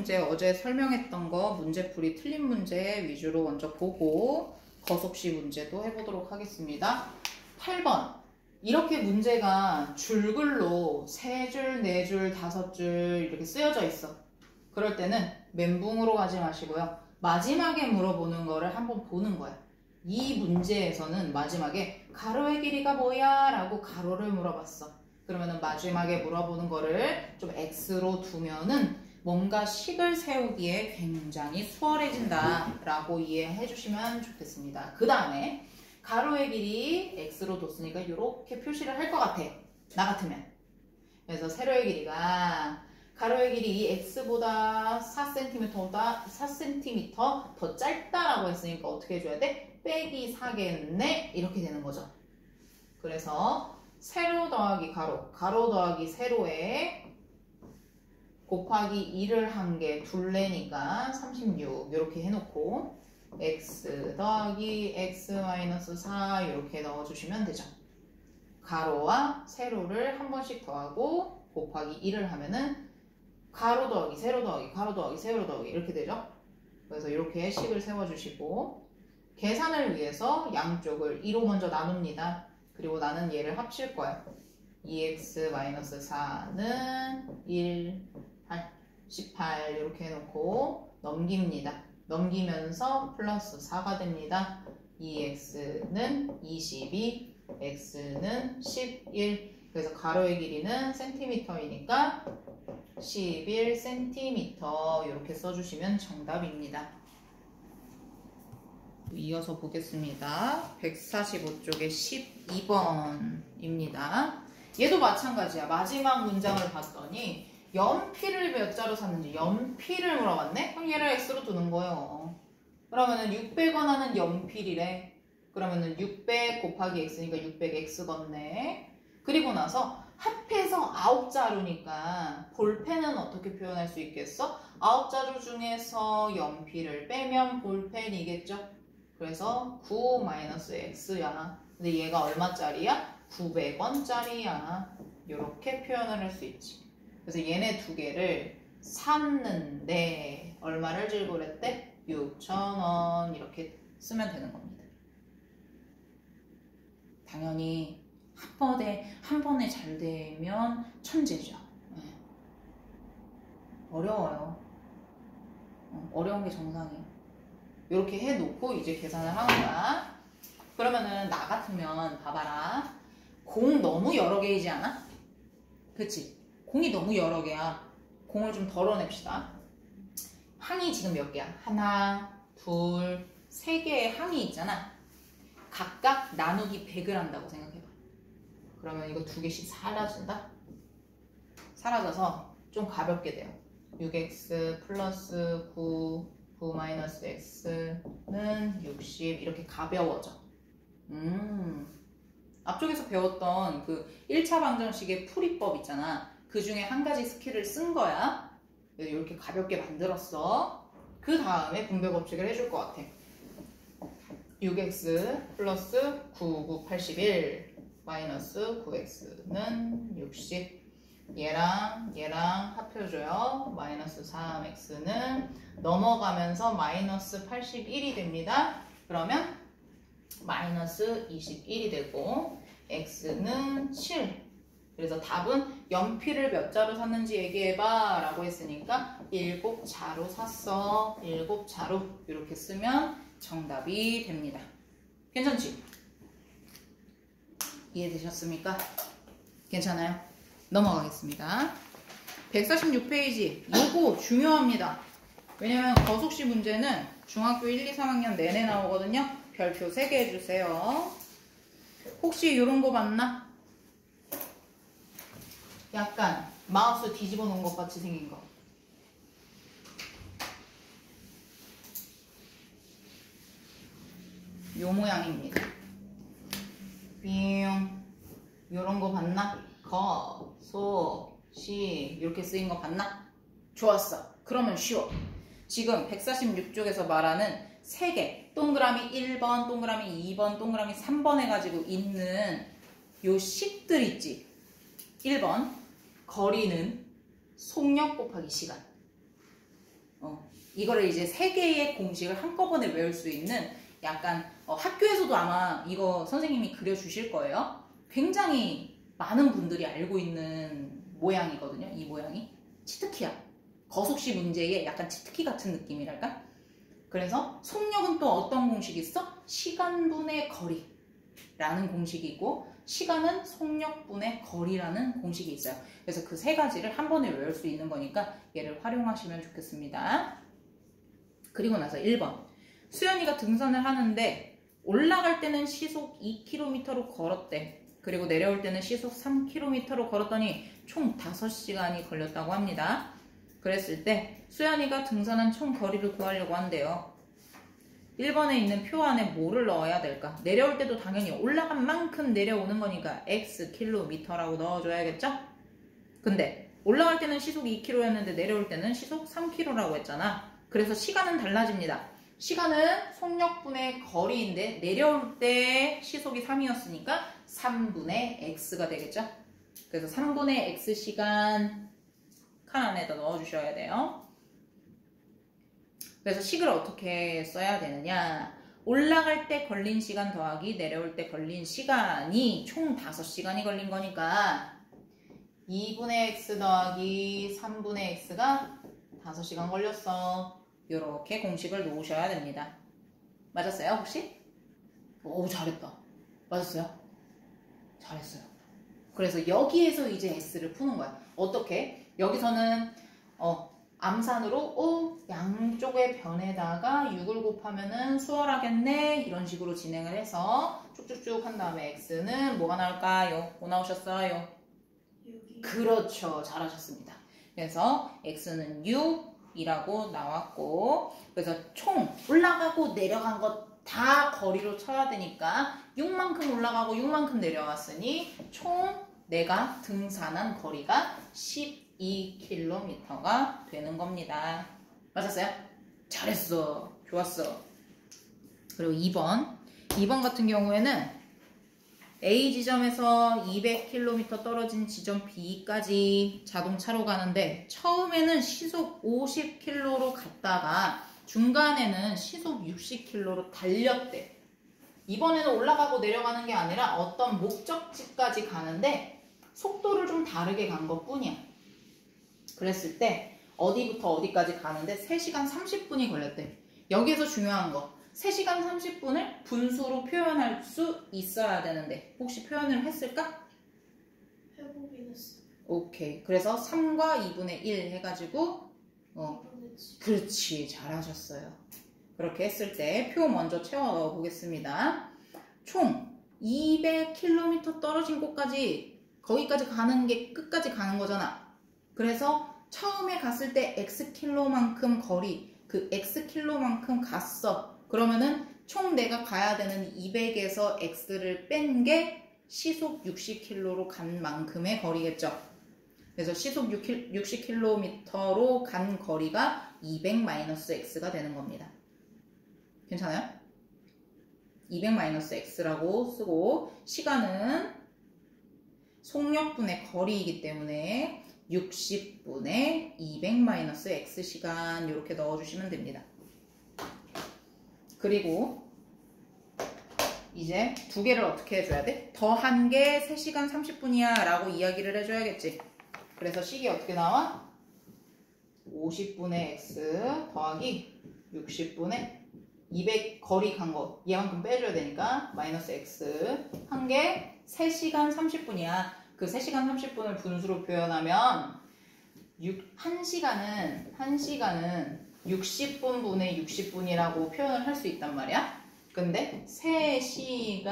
문제 어제 설명했던 거 문제풀이 틀린 문제 위주로 먼저 보고 거속시 문제도 해보도록 하겠습니다. 8번 이렇게 문제가 줄글로 3줄, 4줄, 5줄 이렇게 쓰여져 있어. 그럴 때는 멘붕으로 가지 마시고요. 마지막에 물어보는 거를 한번 보는 거야. 이 문제에서는 마지막에 가로의 길이가 뭐야? 라고 가로를 물어봤어. 그러면은 마지막에 물어보는 거를 좀 X로 두면은 뭔가 식을 세우기에 굉장히 수월해진다 라고 이해해 주시면 좋겠습니다. 그 다음에 가로의 길이 X로 뒀으니까 이렇게 표시를 할 것 같아. 나 같으면. 그래서 세로의 길이가 가로의 길이 이 X보다 4cm 더 짧다라고 했으니까 어떻게 해줘야 돼? 빼기 4겠네? 이렇게 되는 거죠. 그래서 세로 더하기 가로, 가로 더하기 세로에 곱하기 2를 한 개 둘레니까 36 이렇게 해놓고 x 더하기 x 마이너스 4 이렇게 넣어주시면 되죠. 가로와 세로를 한 번씩 더하고 곱하기 2를 하면은 가로 더하기 세로 더하기 가로 더하기 세로 더하기 이렇게 되죠. 그래서 이렇게 식을 세워주시고 계산을 위해서 양쪽을 2로 먼저 나눕니다. 그리고 나는 얘를 합칠 거야. 2x-4는 1, 8, 18 이렇게 해놓고 넘깁니다. 넘기면서 플러스 4가 됩니다. 2x는 22, x는 11. 그래서 가로의 길이는 cm이니까 11cm 이렇게 써주시면 정답입니다. 이어서 보겠습니다. 145쪽에 12번입니다. 얘도 마찬가지야. 마지막 문장을 봤더니 연필을 몇 자로 샀는지 연필을 물어봤네? 그럼 얘를 x로 두는 거예요. 그러면은 600원 하는 연필이래. 그러면은 600 곱하기 x니까 600x겠네. 그리고 나서 합해서 9자루니까 볼펜은 어떻게 표현할 수 있겠어? 9자루 중에서 연필을 빼면 볼펜이겠죠? 그래서 9-x야. 근데 얘가 얼마짜리야? 900원짜리야. 이렇게 표현을 할 수 있지. 그래서 얘네 두 개를 샀는데 얼마를 지불했대? 6,000원 이렇게 쓰면 되는 겁니다. 당연히 한 번에 잘 되면 천재죠. 네. 어려워요. 어려운 게 정상이에요. 이렇게 해놓고 이제 계산을 하는 거야. 그러면은 나 같으면 봐봐라. 공 너무 여러 개이지 않아? 그치? 공이 너무 여러 개야. 공을 좀 덜어냅시다. 항이 지금 몇 개야? 하나, 둘, 세 개의 항이 있잖아. 각각 나누기 100을 한다고 생각해봐. 그러면 이거 두 개씩 사라진다? 사라져서 좀 가볍게 돼요. 6x 플러스 9 마이너스 x는 60 이렇게 가벼워져. 앞쪽에서 배웠던 그 1차 방정식의 풀이법 있잖아. 그 중에 한 가지 스킬을 쓴 거야. 이렇게 가볍게 만들었어. 그 다음에 분배 법칙을 해줄 것 같아. 6x 플러스 9, 81 마이너스 9x는 60. 얘랑 합해줘요. 마이너스 3x는 넘어가면서 마이너스 81이 됩니다. 그러면 마이너스 21이 되고 x는 7. 그래서 답은 연필을 몇 자루 샀는지 얘기해봐 라고 했으니까 7자루 샀어. 7자루 이렇게 쓰면 정답이 됩니다. 괜찮지? 이해되셨습니까? 괜찮아요? 넘어가겠습니다. 146페이지 요거 중요합니다. 왜냐면 거속시 문제는 중학교 1, 2, 3학년 내내 나오거든요. 별표 3개 해주세요. 혹시 이런 거 봤나? 약간 마우스 뒤집어 놓은 것 같이 생긴 거. 요 모양입니다. 뿅. 요런 거 봤나? 거, 소, 시 이렇게 쓰인 거 봤나? 좋았어. 그러면 쉬워. 지금 146쪽에서 말하는 3개 동그라미 1번, 동그라미 2번, 동그라미 3번 해가지고 있는 요 식들 있지. 1번 거리는 속력 곱하기 시간. 이거를 이제 3개의 공식을 한꺼번에 외울 수 있는 약간 학교에서도 아마 이거 선생님이 그려주실 거예요. 굉장히 많은 분들이 알고 있는 모양이거든요. 이 모양이 치트키야. 거속시 문제의 약간 치트키 같은 느낌이랄까? 그래서 속력은 또 어떤 공식이 있어? 시간분의 거리라는 공식이 있고 시간은 속력분의 거리라는 공식이 있어요. 그래서 그 3가지를 한 번에 외울 수 있는 거니까 얘를 활용하시면 좋겠습니다. 그리고 나서 1번. 수연이가 등산을 하는데 올라갈 때는 시속 2km로 걸었대. 그리고 내려올 때는 시속 3km로 걸었더니 총 5시간이 걸렸다고 합니다. 그랬을 때 수연이가 등산한 총 거리를 구하려고 한대요. 1번에 있는 표 안에 뭐를 넣어야 될까? 내려올 때도 당연히 올라간 만큼 내려오는 거니까 x 킬로미터라고 넣어줘야겠죠? 근데 올라갈 때는 시속 2km였는데 내려올 때는 시속 3km라고 했잖아. 그래서 시간은 달라집니다. 시간은 속력분의 거리인데 내려올 때 시속이 3이었으니까 3분의 x가 되겠죠? 그래서 3분의 x시간 칸 안에다 넣어주셔야 돼요. 그래서 식을 어떻게 써야 되느냐? 올라갈 때 걸린 시간 더하기 내려올 때 걸린 시간이 총 5시간이 걸린 거니까 2분의 x 더하기 3분의 x가 5시간 걸렸어. 이렇게 공식을 놓으셔야 됩니다. 맞았어요 혹시? 오 잘했다. 맞았어요? 잘했어요. 그래서 여기에서 이제 x를 푸는 거야. 어떻게? 여기서는 암산으로 양쪽의 변에다가 6을 곱하면은 수월하겠네 이런 식으로 진행을 해서 쭉쭉쭉 한 다음에 x는 뭐가 나올까요? 뭐 나오셨어요? 6이. 그렇죠. 잘하셨습니다. 그래서 x는 6이라고 나왔고 그래서 총 올라가고 내려간 것 다 거리로 쳐야 되니까 6만큼 올라가고 6만큼 내려왔으니 총 내가 등산한 거리가 12km가 되는 겁니다. 맞았어요? 잘했어. 좋았어. 그리고 2번 같은 경우에는 A 지점에서 200km 떨어진 지점 B까지 자동차로 가는데 처음에는 시속 50km로 갔다가 중간에는 시속 60km로 달렸대. 이번에는 올라가고 내려가는 게 아니라 어떤 목적지까지 가는데 속도를 좀 다르게 간 것 뿐이야. 그랬을 때 어디부터 어디까지 가는데 3시간 30분이 걸렸대. 여기에서 중요한 거 3시간 30분을 분수로 표현할 수 있어야 되는데 혹시 표현을 했을까? 해보긴 했어. 오케이. 그래서 3과 2분의 1 해가지고 그렇지. 잘하셨어요. 그렇게 했을 때 표 먼저 채워 넣어 보겠습니다. 총 200km 떨어진 곳까지 거기까지 가는 게 끝까지 가는 거잖아. 그래서 처음에 갔을 때 x킬로만큼 거리 그 x킬로만큼 갔어. 그러면은 총 내가 가야 되는 200에서 x를 뺀 게 시속 60km로 간 만큼의 거리겠죠. 그래서 시속 60km로 간 거리가 200-x가 되는 겁니다. 괜찮아요? 200-x라고 쓰고 시간은 속력분의 거리이기 때문에 60분의 200-x시간 이렇게 넣어주시면 됩니다. 그리고 이제 두 개를 어떻게 해줘야 돼? 더한 게 3시간 30분이야 라고 이야기를 해줘야겠지. 그래서 식이 어떻게 나와? 50분의 x 더하기 60분의 200 거리 간 거 얘만큼 빼줘야 되니까 마이너스 x 한 게 3시간 30분이야. 그 3시간 30분을 분수로 표현하면 1시간은 60분분의 60분이라고 표현을 할 수 있단 말이야. 근데 3시간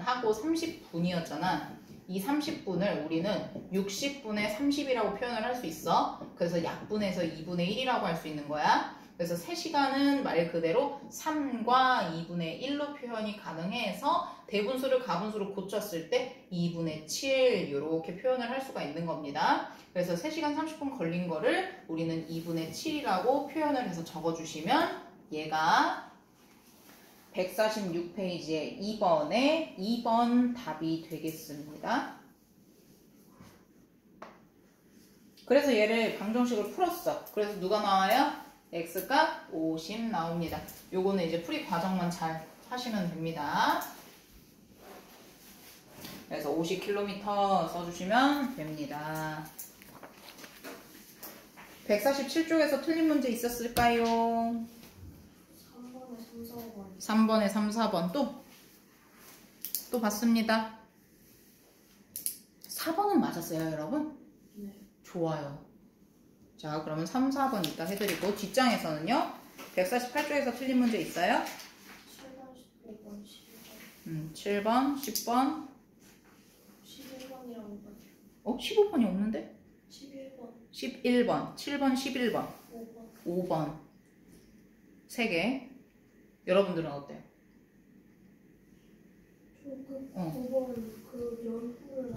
하고 30분이었잖아. 이 30분을 우리는 60분의 30이라고 표현을 할 수 있어. 그래서 약분해서 2분의 1이라고 할 수 있는 거야. 그래서 3시간은 말 그대로 3과 2분의 1로 표현이 가능해서 대분수를 가분수로 고쳤을 때 2분의 7 이렇게 표현을 할 수가 있는 겁니다. 그래서 3시간 30분 걸린 거를 우리는 2분의 7이라고 표현을 해서 적어주시면 얘가 146페이지에 2번에 2번 답이 되겠습니다. 그래서 얘를 방정식으로 풀었어. 그래서 누가 나와요? x값 50 나옵니다. 요거는 이제 풀이 과정만 잘 하시면 됩니다. 그래서 50km 써주시면 됩니다. 147쪽에서 틀린 문제 있었을까요? 3번에 3, 4번. 3번에 3, 4번 또 봤습니다. 4번은 맞았어요, 여러분? 네. 좋아요. 자, 그러면 3, 4번 이따 해드리고 뒷장에서는요. 148쪽에서 틀린 문제 있어요? 7번, 15번, 11번. 7번, 10번. 11번이라고 봐요. 15번이 없는데? 11번, 11번, 7번, 11번, 5번. 5번. 3개. 여러분들은 어때요? 조금 9번 어. 그 연후를.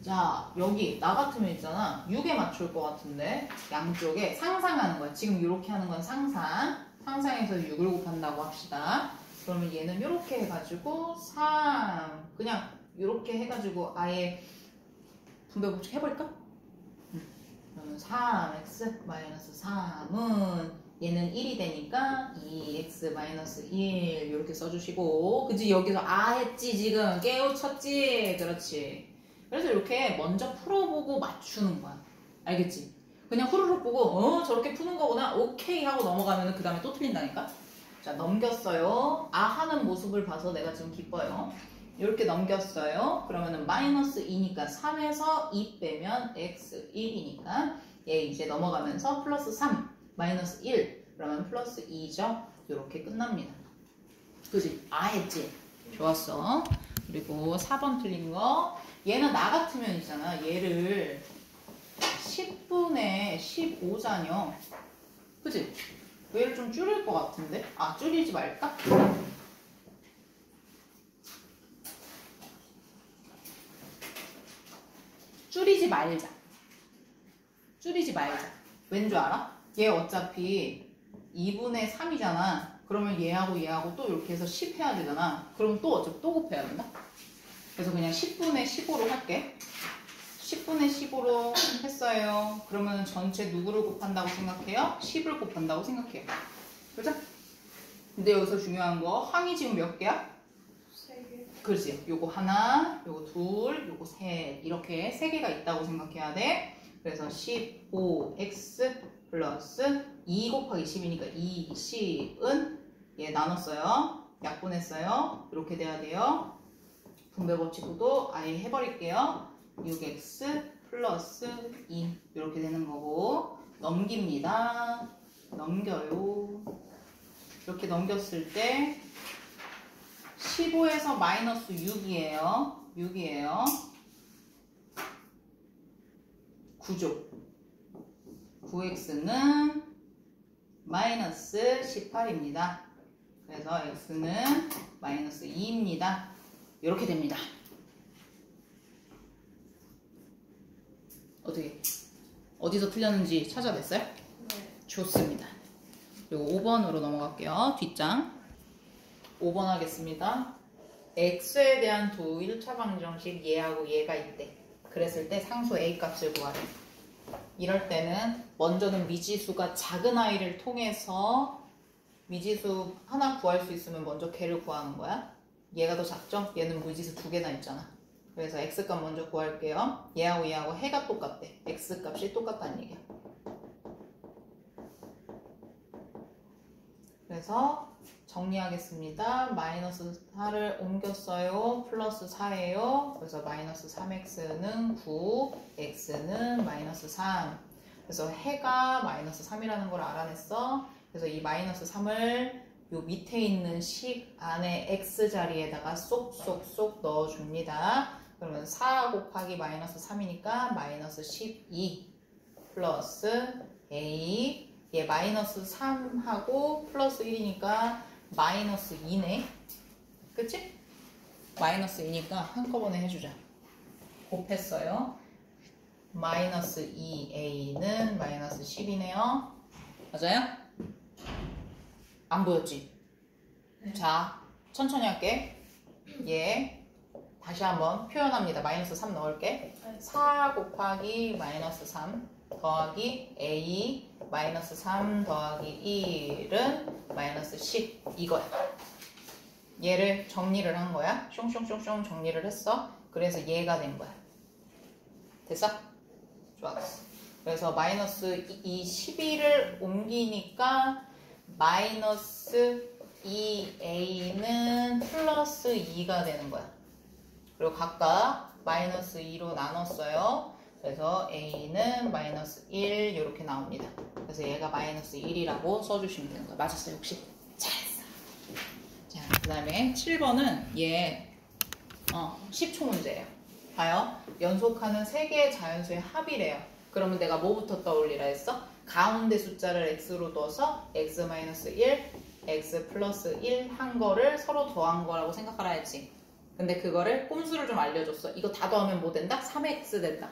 자, 여기 나 같으면 있잖아. 6에 맞출 것 같은데 양쪽에 상상하는 거야. 지금 이렇게 하는 건 상상해서 6을 곱한다고 합시다. 그러면 얘는 이렇게 해가지고 3 그냥 이렇게 해가지고 아예 분배 법칙 해볼까? 그러면 3x-3은 얘는 1이 되니까 2x-1 이렇게 써주시고 그치? 여기서 했지 지금 깨우쳤지? 그렇지. 그래서 이렇게 먼저 풀어보고 맞추는 거야. 알겠지? 그냥 후루룩 보고 저렇게 푸는 거구나 오케이 하고 넘어가면 그 다음에 또 틀린다니까? 자, 넘겼어요. 하는 모습을 봐서 내가 지금 기뻐요. 이렇게 넘겼어요. 그러면은 마이너스 2니까 3에서 2 빼면 x 1이니까 얘 이제 넘어가면서 플러스 3 마이너스 1 그러면 플러스 2죠. 이렇게 끝납니다. 그지? 했지? 좋았어. 그리고 4번 틀린 거 얘는 나 같으면 있잖아. 얘를 10분의 15자녀 그지? 얘를 좀 줄일 것 같은데? 줄이지 말까? 줄이지 말자. 왠 줄 알아? 얘 어차피 2분의 3이잖아. 그러면 얘하고 또 이렇게 해서 10 해야 되잖아. 그럼 또 어차피 또 곱해야 된다. 그래서 그냥 10분의 15로 할게. 10분의 15로 했어요. 그러면 전체 누구를 곱한다고 생각해요? 10을 곱한다고 생각해요. 그죠? 근데 여기서 중요한 거 항이 지금 몇 개야? 3개. 그렇지. 요거 하나, 요거 둘, 요거 셋 이렇게 3개가 있다고 생각해야 돼. 그래서 15x 플러스 2 곱하기 10이니까 20은 얘 나눴어요. 약분했어요. 이렇게 돼야 돼요. 분배 법칙도 아예 해버릴게요. 6x 플러스 2 이렇게 되는 거고 넘깁니다. 넘겨요. 이렇게 넘겼을 때 15에서 마이너스 6이에요. 9죠. 9x는 마이너스 18입니다. 그래서 x는 마이너스 2입니다. 이렇게 됩니다. 어떻게? 어디서 틀렸는지 찾아냈어요? 네. 좋습니다. 그리고 5번으로 넘어갈게요. 뒷장. 5번 하겠습니다. x에 대한 두 1차 방정식 얘하고 얘가 있대. 그랬을 때 상수 a 값을 구하래. 이럴 때는 먼저는 미지수가 작은 아이를 통해서 미지수 하나 구할 수 있으면 먼저 걔를 구하는 거야. 얘가 더 작죠? 얘는 무지수 2개나 있잖아. 그래서 x값 먼저 구할게요. 얘하고 해가 똑같대. x값이 똑같다는 얘기야. 그래서 정리하겠습니다. 마이너스 4를 옮겼어요. 플러스 4예요. 그래서 마이너스 3x는 9, x는 마이너스 3. 그래서 해가 마이너스 3이라는 걸 알아냈어. 그래서 이 마이너스 3을 요 밑에 있는 식 안에 x 자리에다가 쏙쏙쏙 넣어줍니다. 그러면 4 곱하기 마이너스 3이니까 마이너스 12 플러스 a 얘 마이너스 3하고 플러스 1이니까 마이너스 2네. 그치? 마이너스 2니까 한꺼번에 해주자. 곱했어요. 마이너스 2a는 마이너스 10이네요. 맞아요? 안 보였지? 네. 자, 천천히 할게. 얘 다시 한번 표현합니다. 마이너스 3 넣을게. 4 곱하기 마이너스 3 더하기 A 마이너스 3 더하기 1은 마이너스 10 이거야. 얘를 정리를 한 거야. 숑숑숑숑 정리를 했어. 그래서 얘가 된 거야. 됐어? 좋았어. 그래서 마이너스 이 12를 옮기니까 마이너스 2a는 플러스 2가 되는 거야. 그리고 각각 마이너스 2로 나눴어요. 그래서 a는 마이너스 1 이렇게 나옵니다. 그래서 얘가 마이너스 1이라고 써주시면 되는 거야. 맞았어요 혹시? 잘했어. 자, 그 다음에 7번은 얘 10초 문제예요. 봐요. 연속하는 3개의 자연수의 합이래요. 그러면 내가 뭐부터 떠올리라 했어? 가운데 숫자를 x로 둬서 x-1, x 플러스 1 한 거를 서로 더한 거라고 생각하라 했지. 근데 그거를 꼼수를 좀 알려줬어. 이거 다 더하면 뭐 된다? 3x 된다.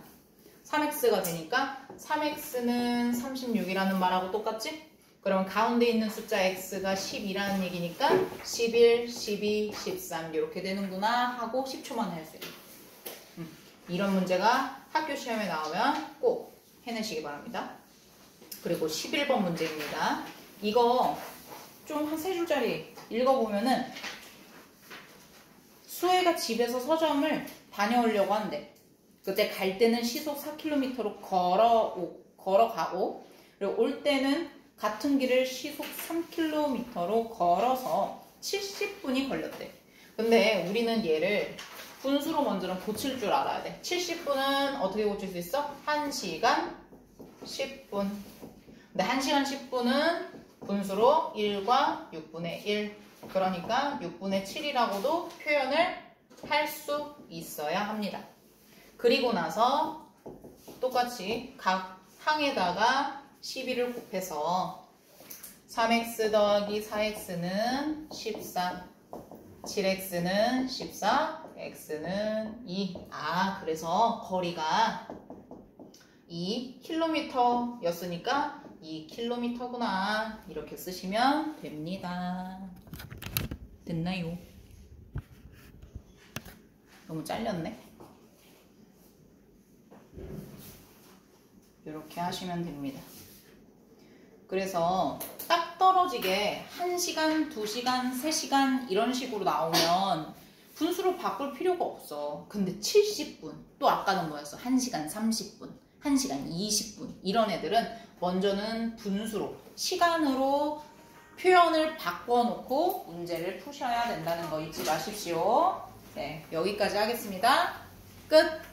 3x가 되니까 3x는 36이라는 말하고 똑같지? 그러면 가운데 있는 숫자 x가 10이라는 얘기니까 11, 12, 13 이렇게 되는구나 하고 10초만 할 수 있어요. 이런 문제가 학교 시험에 나오면 꼭 해내시기 바랍니다. 그리고 11번 문제입니다. 이거 좀 한 3줄짜리 읽어보면은 수혜가 집에서 서점을 다녀오려고 한대. 그때 갈 때는 시속 4km로 걸어가고 그리고 올 때는 같은 길을 시속 3km로 걸어서 70분이 걸렸대. 근데 우리는 얘를 분수로 먼저는 고칠 줄 알아야 돼. 70분은 어떻게 고칠 수 있어? 1시간 10분. 근데 1시간 10분은 분수로 1과 6분의 1. 그러니까 6분의 7이라고도 표현을 할 수 있어야 합니다. 그리고 나서 똑같이 각 항에다가 12를 곱해서 3x 더하기 4x는 14, 7x는 14, x는 2. 그래서 거리가 2km였으니까 2km구나. 이렇게 쓰시면 됩니다. 됐나요? 너무 잘렸네. 이렇게 하시면 됩니다. 그래서 딱 떨어지게 1시간, 2시간, 3시간 이런 식으로 나오면 분수로 바꿀 필요가 없어. 근데 70분, 또 아까는 뭐였어? 1시간 30분, 1시간 20분 이런 애들은 먼저는 분수로, 시간으로 표현을 바꿔놓고 문제를 푸셔야 된다는 거 잊지 마십시오. 네, 여기까지 하겠습니다. 끝!